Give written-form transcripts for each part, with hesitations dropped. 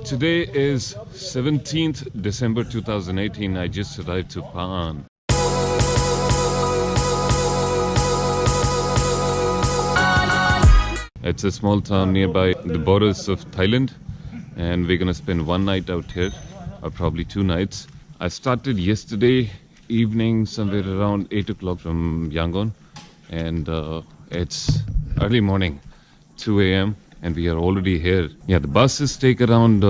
Today is 17th December 2018. I just arrived to Hpa-An. It's a small town nearby the borders of Thailand, and we're gonna spend one night out here, or probably 2 nights. I started yesterday evening somewhere around 8 o'clock from Yangon, and it's early morning, 2 a.m. and we are already here. Yeah, the buses take around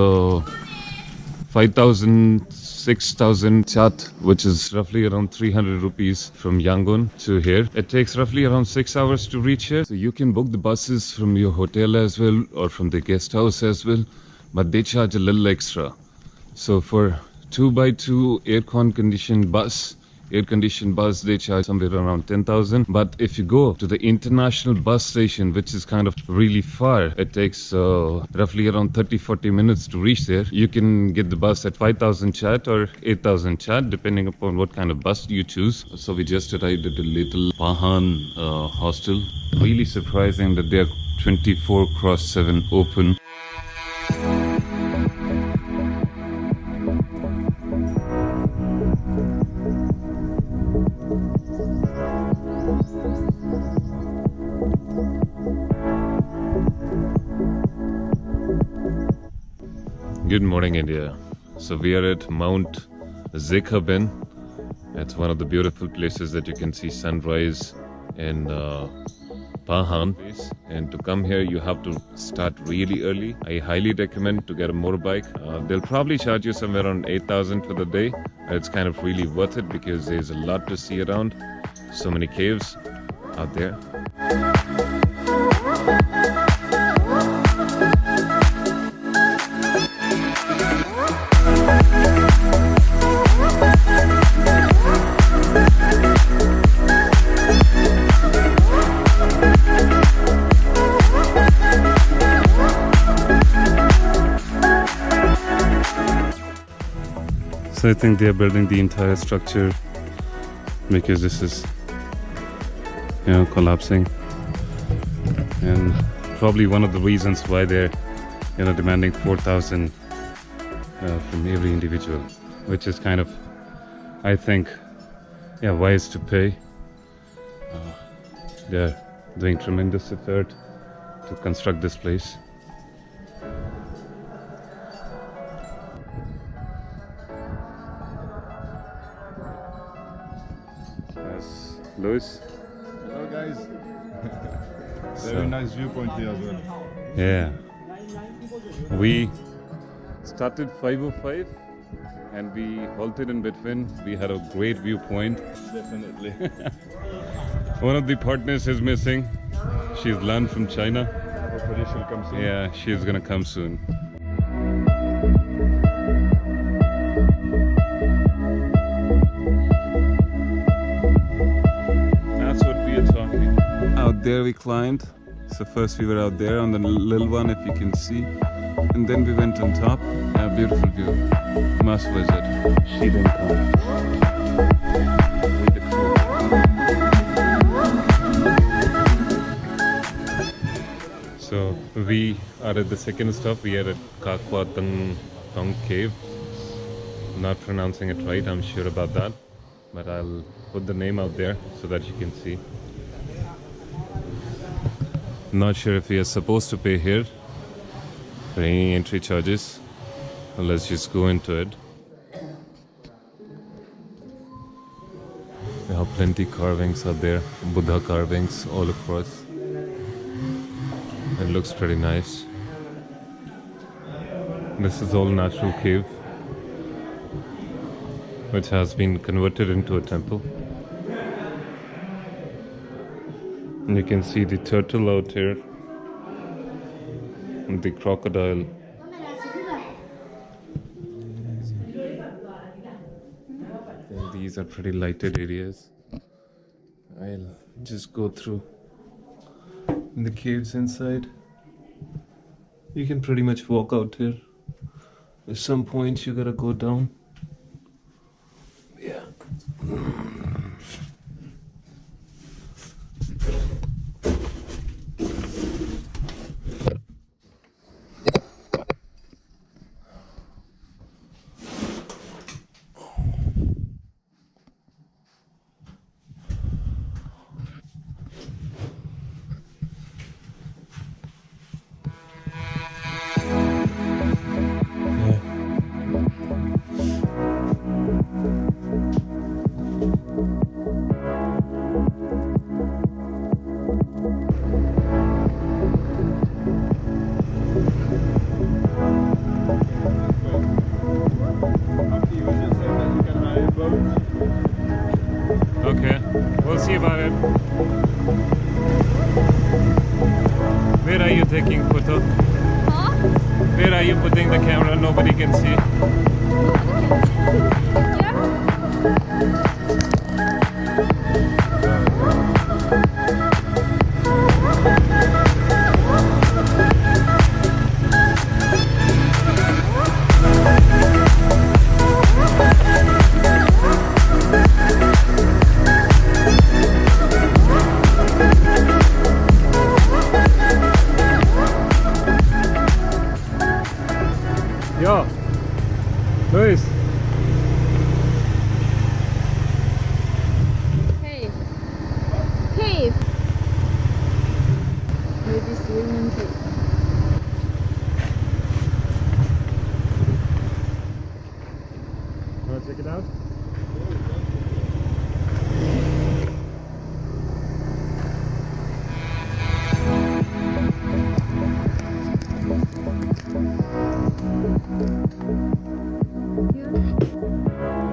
5,000, 6,000 chat, which is roughly around 300 rupees from Yangon to here. It takes roughly around 6 hours to reach here. So you can book the buses from your hotel as well, or from the guest house as well, but they charge a little extra. So for 2x2 air-conditioned bus, they charge somewhere around 10,000. But if you go to the international bus station, which is kind of really far, it takes roughly around 30-40 minutes to reach there. You can get the bus at 5,000 chat or 8,000 chat, depending upon what kind of bus you choose. So we just arrived at a little Hpa-An hostel. Really surprising that they are 24/7 open. Good morning, India. So we are at Mount Hpa-An. It's one of the beautiful places that you can see sunrise in Hpa-An. And to come here, you have to start really early. I highly recommend to get a motorbike. They'll probably charge you somewhere around 8,000 for the day. It's kind of really worth it because there's a lot to see around. So many caves out there. So I think they are building the entire structure because this is, collapsing, and probably one of the reasons why they're, demanding 4,000 from every individual, which is kind of, I think, wise to pay. They're doing tremendous effort to construct this place. Louis. Hello guys. Very nice viewpoint here as well. Yeah. We started 5:05 and we halted in between. We had a great viewpoint. Definitely. One of the partners is missing. She's learned from China. Hopefully she'll come soon. Yeah, she's gonna come soon. Out there we climbed. So first we were out there on the little one, if you can see, and then we went on top. A beautiful view. Must visit. She didn't come. With the crew. So we are at the second stop. We are at Kakwa Tong Cave. Not pronouncing it right, I'm sure about that, but I'll put the name out there so that you can see. Not sure if we are supposed to pay here for any entry charges. Well, let's just go into it. We have plenty carvings out there, Buddha carvings all across. It looks pretty nice. This is all natural cave, which has been converted into a temple. And you can see the turtle out here and the crocodile. And these are pretty lighted areas. I'll just go through the caves inside. You can pretty much walk out here. At some point you gotta go down. Yeah. camera, nobody can see. Yo, Luis. Cave. Cave. Maybe swimming cave. Wanna check it out?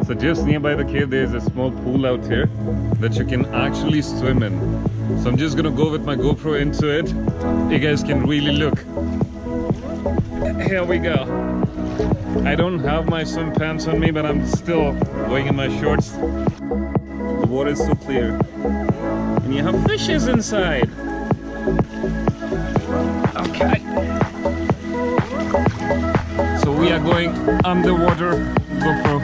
So just nearby the cave there is a small pool out here that you can actually swim in. So I'm just gonna go with my GoPro into it. You guys can really look. Here we go. I don't have my swim pants on me, but I'm still going in my shorts. The water is so clear. And you have fishes inside. Okay. So we are going underwater. GoPro.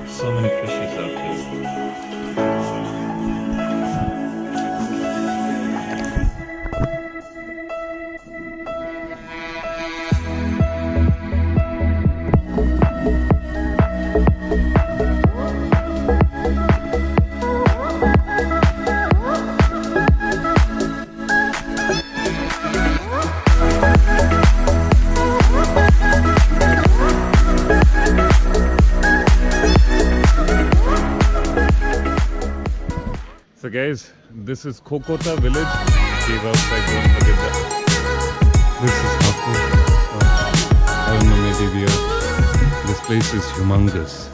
So many fishes out here. So guys, this is Kokota village. Cave outside, don't forget that. This is Hapu. I don't know, maybe we are. This place is humongous.